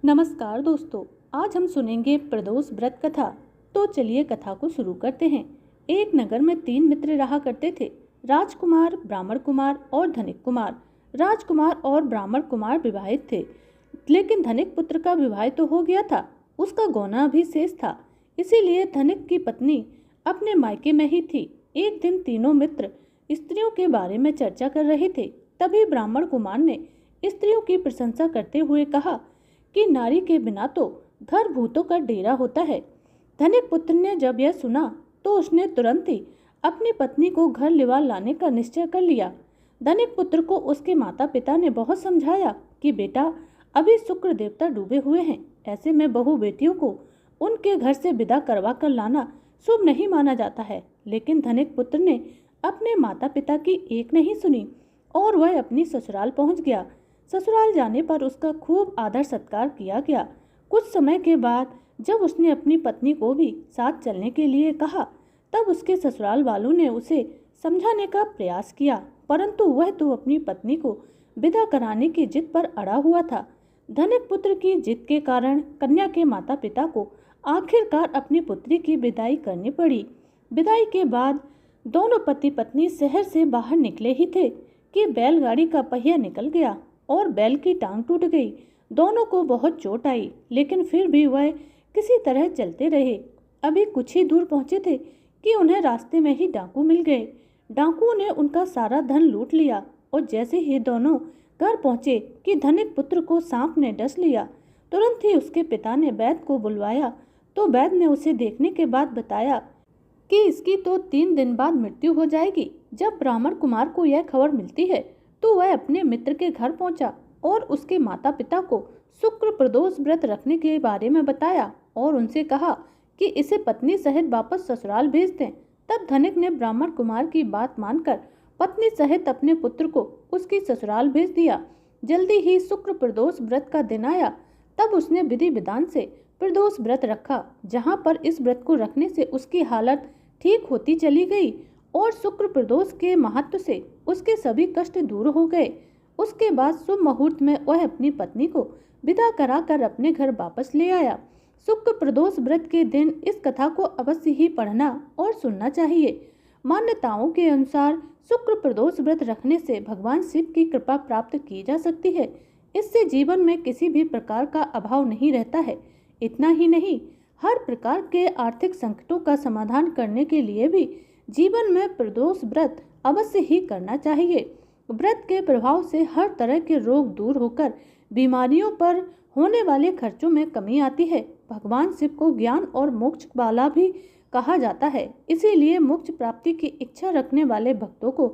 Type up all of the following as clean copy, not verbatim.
नमस्कार दोस्तों, आज हम सुनेंगे प्रदोष व्रत कथा। तो चलिए कथा को शुरू करते हैं। एक नगर में 3 मित्र रहा करते थे, राजकुमार, ब्राह्मण कुमार और धनिक कुमार। राजकुमार और ब्राह्मण कुमार विवाहित थे, लेकिन धनिक पुत्र का विवाह तो हो गया था, उसका गौना अभी शेष था। इसीलिए धनिक की पत्नी अपने मायके में ही थी। एक दिन तीनों मित्र स्त्रियों के बारे में चर्चा कर रहे थे। तभी ब्राह्मण कुमार ने स्त्रियों की प्रशंसा करते हुए कहा कि नारी के बिना तो घर भूतों का डेरा होता है। धनिक पुत्र ने जब यह सुना तो उसने तुरंत ही अपनी पत्नी को घर लिवा लाने का निश्चय कर लिया। धनिक पुत्र को उसके माता पिता ने बहुत समझाया कि बेटा, अभी शुक्र देवता डूबे हुए हैं, ऐसे में बहू बेटियों को उनके घर से विदा करवा कर लाना शुभ नहीं माना जाता है। लेकिन धनिक पुत्र ने अपने माता पिता की एक नहीं सुनी और वह अपनी ससुराल पहुंच गया। ससुराल जाने पर उसका खूब आदर सत्कार किया गया। कुछ समय के बाद जब उसने अपनी पत्नी को भी साथ चलने के लिए कहा, तब उसके ससुराल वालों ने उसे समझाने का प्रयास किया, परंतु वह तो अपनी पत्नी को विदा कराने की जिद पर अड़ा हुआ था। धनिक पुत्र की जिद के कारण कन्या के माता पिता को आखिरकार अपनी पुत्री की विदाई करनी पड़ी। विदाई के बाद दोनों पति पत्नी शहर से बाहर निकले ही थे कि बैलगाड़ी का पहिया निकल गया और बैल की टांग टूट गई। दोनों को बहुत चोट आई, लेकिन फिर भी वह किसी तरह चलते रहे। अभी कुछ ही दूर पहुंचे थे कि उन्हें रास्ते में ही डाकू मिल गए। डाकुओं ने उनका सारा धन लूट लिया और जैसे ही दोनों घर पहुंचे कि धनिक पुत्र को सांप ने डस लिया। तुरंत ही उसके पिता ने वैद्य को बुलवाया तो वैद्य ने उसे देखने के बाद बताया कि इसकी तो 3 दिन बाद मृत्यु हो जाएगी। जब ब्राह्मण कुमार को यह खबर मिलती है तो वह अपने मित्र के घर पहुंचा और उसके माता पिता को शुक्र प्रदोष व्रत रखने के बारे में बताया और उनसे कहा कि इसे पत्नी सहित वापस ससुराल भेज दें। तब धनिक ने ब्राह्मण कुमार की बात मानकर पत्नी सहित अपने पुत्र को उसकी ससुराल भेज दिया। जल्दी ही शुक्र प्रदोष व्रत का दिन आया। तब उसने विधि विधान से प्रदोष व्रत रखा, जहाँ पर इस व्रत को रखने से उसकी हालत ठीक होती चली गई और शुक्र प्रदोष के महत्व से उसके सभी कष्ट दूर हो गए। उसके बाद शुभ मुहूर्त में वह अपनी पत्नी को विदा कराकर अपने घर वापस ले आया। शुक्र प्रदोष व्रत के दिन इस कथा को अवश्य ही पढ़ना और सुनना चाहिए। मान्यताओं के अनुसार शुक्र प्रदोष व्रत रखने से भगवान शिव की कृपा प्राप्त की जा सकती है। इससे जीवन में किसी भी प्रकार का अभाव नहीं रहता है। इतना ही नहीं, हर प्रकार के आर्थिक संकटों का समाधान करने के लिए भी जीवन में प्रदोष व्रत अवश्य ही करना चाहिए। व्रत के प्रभाव से हर तरह के रोग दूर होकर बीमारियों पर होने वाले खर्चों में कमी आती है। भगवान शिव को ज्ञान और मोक्ष वाला भी कहा जाता है, इसीलिए मोक्ष प्राप्ति की इच्छा रखने वाले भक्तों को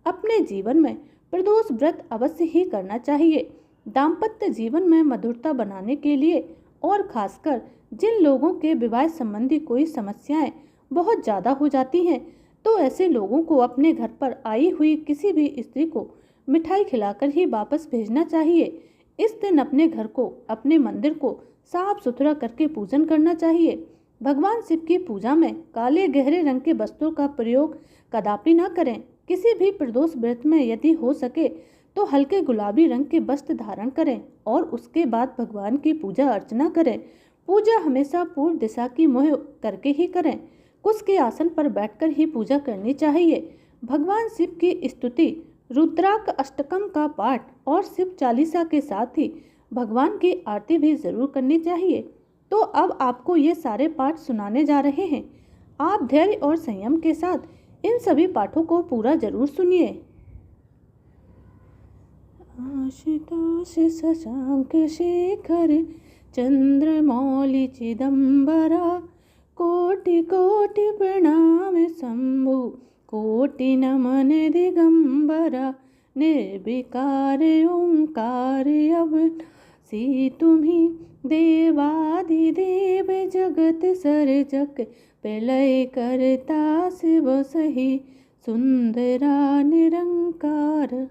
अपने जीवन में प्रदोष व्रत अवश्य ही करना चाहिए। दाम्पत्य जीवन में मधुरता बनाने के लिए और खासकर जिन लोगों के विवाह संबंधी कोई समस्याएं बहुत ज़्यादा हो जाती हैं, तो ऐसे लोगों को अपने घर पर आई हुई किसी भी स्त्री को मिठाई खिलाकर ही वापस भेजना चाहिए। इस दिन अपने घर को, अपने मंदिर को साफ सुथरा करके पूजन करना चाहिए। भगवान शिव की पूजा में काले गहरे रंग के वस्त्रों का प्रयोग कदापि न करें। किसी भी प्रदोष व्रत में यदि हो सके तो हल्के गुलाबी रंग के वस्त्र धारण करें और उसके बाद भगवान की पूजा अर्चना करें। पूजा हमेशा पूर्व दिशा की मुँह करके ही करें। कुश के आसन पर बैठकर ही पूजा करनी चाहिए। भगवान शिव की स्तुति, रुद्राक्ष अष्टकम का पाठ और शिव चालीसा के साथ ही भगवान की आरती भी जरूर करनी चाहिए। तो अब आपको ये सारे पाठ सुनाने जा रहे हैं। आप धैर्य और संयम के साथ इन सभी पाठों को पूरा जरूर सुनिए। आशुतोष शशांक शेखर चंद्रमौलि चिदंबरा, कोटि कोटि प्रणाम शंभु, कोटि नमन दिगंबरा, निर्विकार ओंकार अविनाशी तुम्ही, देवादिदेव जगत सर्जक, प्रलय करता शिव सही, सुंदरा निरंकार।